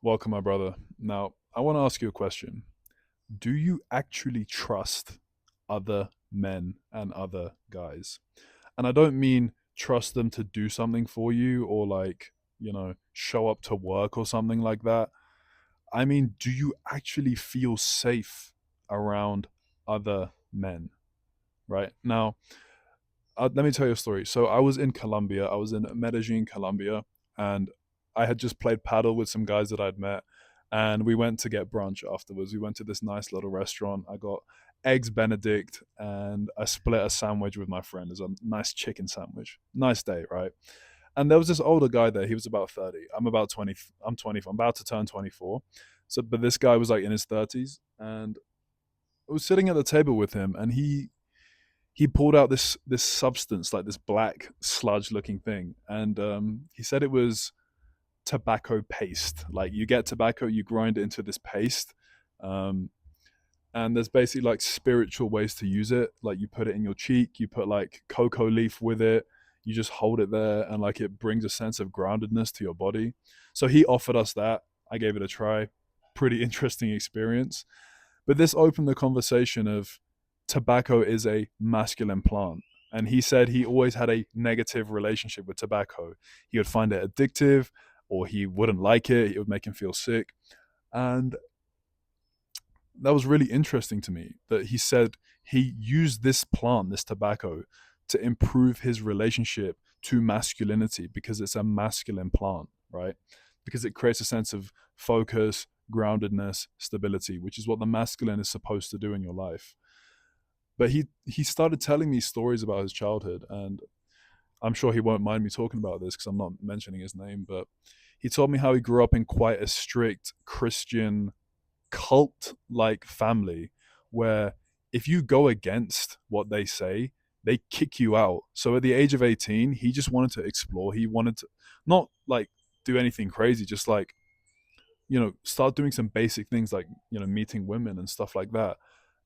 Welcome, my brother. Now, I want to ask you a question. Do you actually trust other men and other guys? And I don't mean trust them to do something for you or show up to work or something like that. I mean, do you actually feel safe around other men, right? Now, let me tell you a story. So I was in Colombia. I was in Medellin, Colombia, and I had just played paddle with some guys that I'd met, and we went to get brunch afterwards. We went to this nice little restaurant. I got eggs Benedict, and I split a sandwich with my friend. It was a nice chicken sandwich. Nice day, right? And there was this older guy there. He was about 30. I'm about 20. I'm 20. I'm about to turn 24. So, but this guy was like in his 30s, and I was sitting at the table with him, and he pulled out this substance, like this black sludge looking thing, and he said it was tobacco paste. Like, you get tobacco, you grind it into this paste, um, and there's basically like spiritual ways to use it. Like, you put it in your cheek, you put like cocoa leaf with it, you just hold it there, and like it brings a sense of groundedness to your body. So he offered us that. I gave it a try. Pretty interesting experience. But this opened the conversation of tobacco is a masculine plant. And he said he always had a negative relationship with tobacco. He would find it addictive, or he wouldn't like it. It would make him feel sick. And that was really interesting to me that he said he used this plant, this tobacco, to improve his relationship to masculinity because it's a masculine plant, right? Because it creates a sense of focus, groundedness, stability, which is what the masculine is supposed to do in your life. But he started telling me stories about his childhood, and I'm sure he won't mind me talking about this because I'm not mentioning his name, but he told me how he grew up in quite a strict Christian cult like family where if you go against what they say, they kick you out. So at the age of 18, he just wanted to explore. He wanted to not like do anything crazy, just like, start doing some basic things like, meeting women and stuff like that.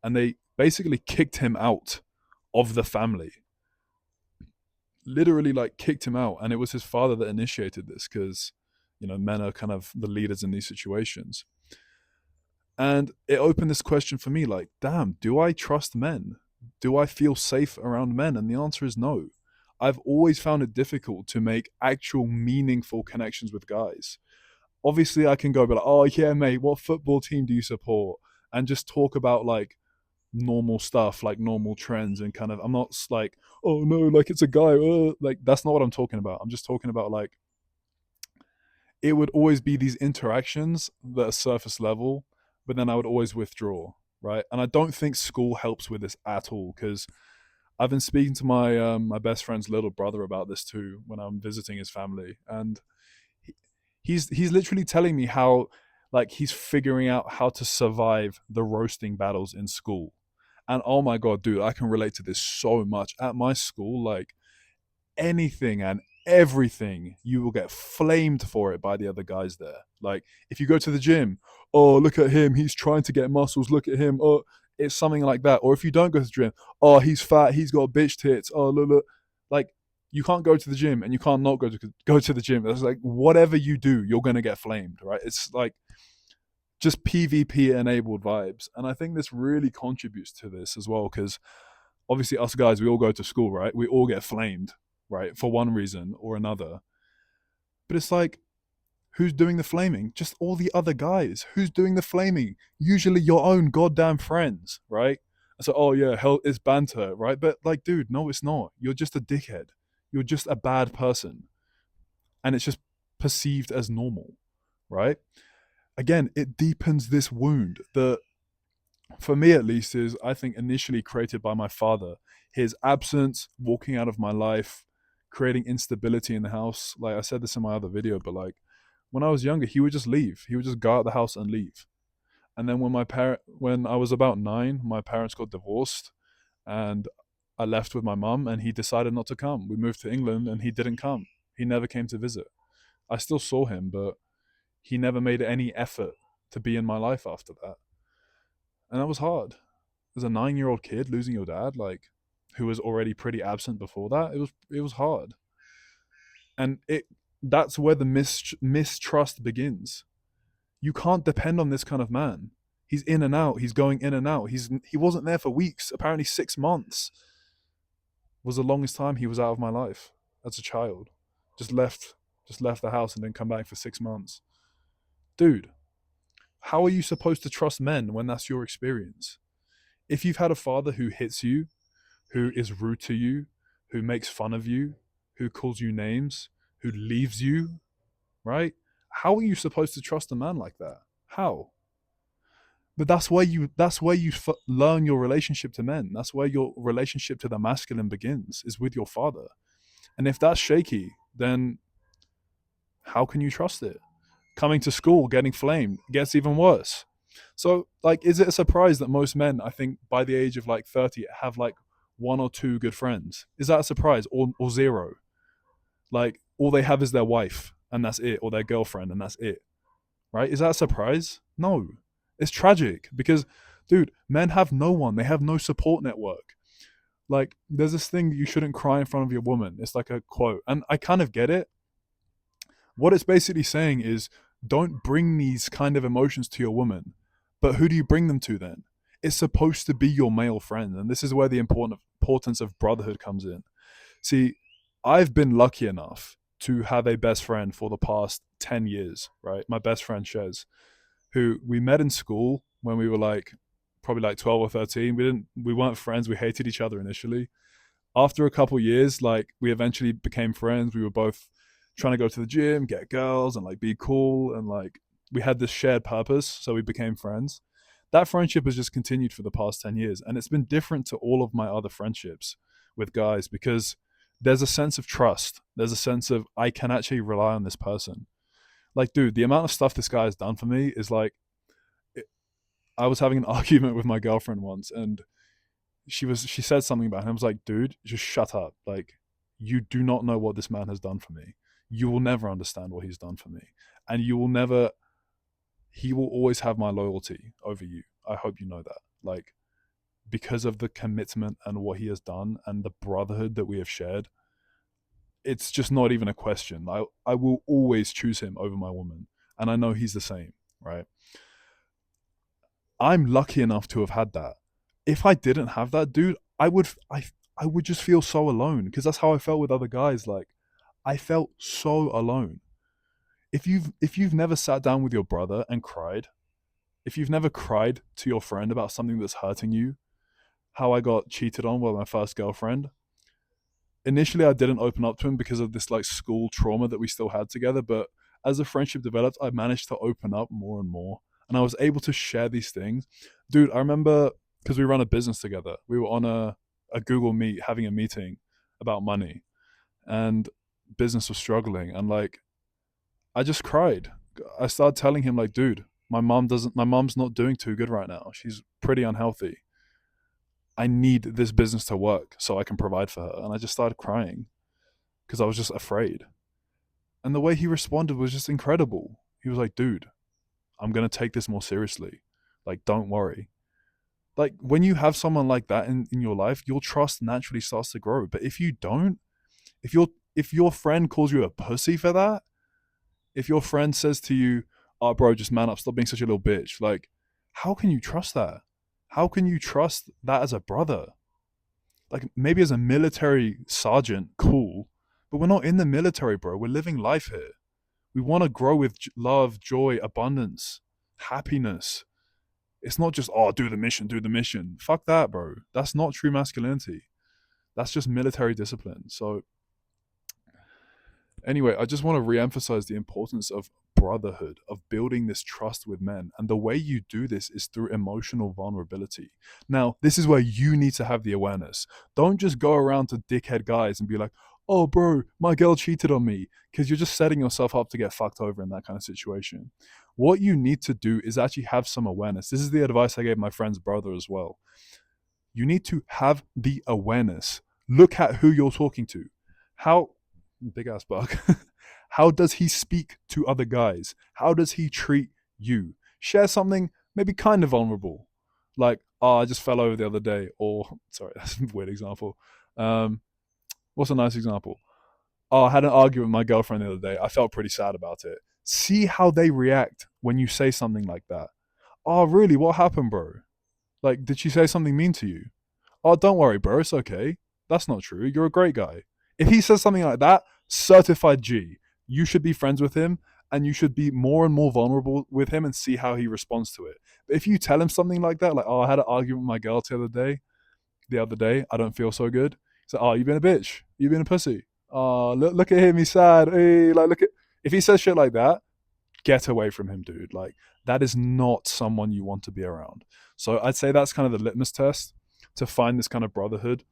And they basically kicked him out of the family, literally like kicked him out. And it was his father that initiated this because, men are kind of the leaders in these situations. And it opened this question for me like, damn, do I trust men? Do I feel safe around men? And the answer is no. I've always found it difficult to make actual meaningful connections with guys. Obviously, I can go be like, oh, yeah, mate, what football team do you support? And just talk about like normal stuff, like normal trends. And kind of, I'm not like, oh, no, like it's a guy. Like, that's not what I'm talking about. I'm just talking about like, it would always be these interactions that are surface level, but then I would always withdraw, right? And I don't think school helps with this at all because I've been speaking to my best friend's little brother about this too when I'm visiting his family, and he, he's literally telling me how like he's figuring out how to survive the roasting battles in school. And oh my god, dude, I can relate to this so much. At my school, like anything and everything, you will get flamed for it by the other guys there. Like if you go to the gym, oh look at him, he's trying to get muscles. Look at him. Oh, it's something like that. Or if you don't go to the gym, oh he's fat, he's got bitch tits. Oh look, look. Like you can't go to the gym and you can't not go to the gym. It's like whatever you do, you're gonna get flamed, right? It's like just PvP enabled vibes, and I think this really contributes to this as well because obviously us guys, we all go to school, right? We all get flamed, right? For one reason or another. But it's like, who's doing the flaming? Just all the other guys. Who's doing the flaming? Usually your own goddamn friends, right? So, oh yeah, hell, it's banter, right? But like, dude, no, it's not. You're just a dickhead. You're just a bad person. And it's just perceived as normal, right? Again, it deepens this wound that, for me at least, is I think initially created by my father. His absence, walking out of my life, creating instability in the house. Like I said this in my other video, but like when I was younger, he would just leave. He would just go out the house and leave. And then when I was about 9, my parents got divorced, and I left with my mum, and he decided not to come. We moved to England, and he didn't come. He never came to visit. I still saw him, but he never made any effort to be in my life after that, and that was hard. As a 9-year-old kid losing your dad, like who was already pretty absent before that, it was hard. And it that's where the mistrust begins. You can't depend on this kind of man. He's in and out. He's going in and out. He wasn't there for weeks. Apparently 6 months was the longest time he was out of my life as a child. Just left just left the house and then come back for 6 months. Dude, how are you supposed to trust men when that's your experience? If you've had a father who hits you, who is rude to you, who makes fun of you, who calls you names, who leaves you, right? How are you supposed to trust a man like that? How? But that's where you learn your relationship to men. That's where your relationship to the masculine begins, is with your father. And if that's shaky, then how can you trust it? Coming to school, getting flamed, gets even worse. So, like, is it a surprise that most men, I think, by the age of like 30, have like one or two good friends? Is that a surprise, or zero? Like, all they have is their wife, and that's it, or their girlfriend, and that's it, right? Is that a surprise? No. It's tragic because, dude, men have no one. They have no support network. Like, there's this thing, you shouldn't cry in front of your woman. It's like a quote, and I kind of get it. What it's basically saying is, don't bring these kind of emotions to your woman. But who do you bring them to then? It's supposed to be your male friend, and this is where the importance of brotherhood comes in. See, I've been lucky enough to have a best friend for the past 10 years, right? My best friend Shez, who we met in school when we were like probably like 12 or 13. We weren't friends. We hated each other initially. After a couple years, like, we eventually became friends. We were both trying to go to the gym, get girls, and like be cool, and like we had this shared purpose, so we became friends. That friendship has just continued for the past 10 years, and it's been different to all of my other friendships with guys because there's a sense of trust. There's a sense of, I can actually rely on this person. Like, dude, the amount of stuff this guy has done for me is like, I was having an argument with my girlfriend once, and she said something about him. I was like, dude, just shut up. Like, you do not know what this man has done for me. You will never understand what he's done for me. And you will never, he will always have my loyalty over you. I hope you know that. Like, because of the commitment and what he has done and the brotherhood that we have shared, it's just not even a question. I will always choose him over my woman. And I know he's the same, right? I'm lucky enough to have had that. If I didn't have that, dude, I would just feel so alone because that's how I felt with other guys. Like, I felt so alone. If you've never sat down with your brother and cried, if you've never cried to your friend about something that's hurting you, how I got cheated on by my first girlfriend. Initially, I didn't open up to him because of this like school trauma that we still had together, but as the friendship developed, I managed to open up more and more, and I was able to share these things. Dude, I remember, because we run a business together. We were on a Google Meet having a meeting about money, and business was struggling, and like, I just cried. I started telling him like, dude, my mom's not doing too good right now. She's pretty unhealthy. I need this business to work so I can provide for her. And I just started crying because I was just afraid. And the way he responded was just incredible. He was like, dude, I'm going to take this more seriously. Like, don't worry. Like, when you have someone like that in your life, your trust naturally starts to grow. But if you don't, if your friend calls you a pussy for that, if your friend says to you, oh, bro, just man up, stop being such a little bitch, like, how can you trust that? How can you trust that as a brother? Like, maybe as a military sergeant, cool, but we're not in the military, bro. We're living life here. We want to grow with love, joy, abundance, happiness. It's not just, oh, do the mission, do the mission. Fuck that, bro. That's not true masculinity. That's just military discipline. So, anyway, I just want to re-emphasize the importance of brotherhood, of building this trust with men. And the way you do this is through emotional vulnerability. Now, this is where you need to have the awareness. Don't just go around to dickhead guys and be like, oh, bro, my girl cheated on me, because you're just setting yourself up to get fucked over in that kind of situation. What you need to do is actually have some awareness. This is the advice I gave my friend's brother as well. You need to have the awareness. Look at who you're talking to. How, big ass bug. How does he speak to other guys? How does he treat you? Share something maybe kind of vulnerable, like, oh, I just fell over the other day, or sorry, that's a weird example. What's a nice example? Oh, I had an argument with my girlfriend the other day. I felt pretty sad about it. See how they react when you say something like that. Oh, really? What happened, bro? Like, did she say something mean to you? Oh, don't worry, bro. It's okay. That's not true. You're a great guy. If he says something like that, certified G. You should be friends with him and you should be more and more vulnerable with him and see how he responds to it. But if you tell him something like that, like, oh, I had an argument with my girl the other day, I don't feel so good. He's like, oh, you've been a bitch. You've been a pussy. Oh, look at him. He's sad. Hey, like, look at. If he says shit like that, get away from him, dude. Like, that is not someone you want to be around. So I'd say that's kind of the litmus test to find this kind of brotherhood.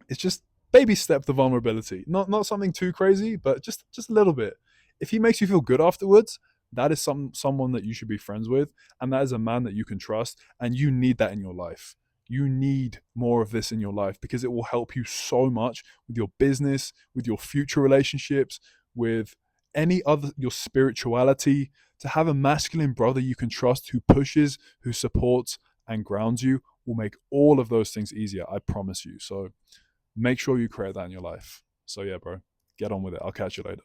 It's just baby step the vulnerability. Not something too crazy, but just a little bit. If he makes you feel good afterwards, that is someone that you should be friends with, and that is a man that you can trust, and you need that in your life. You need more of this in your life because it will help you so much with your business, with your future relationships, with any other your spirituality. To have a masculine brother you can trust who pushes, who supports and grounds you will make all of those things easier. I promise you. So make sure you create that in your life. So yeah, bro, get on with it. I'll catch you later.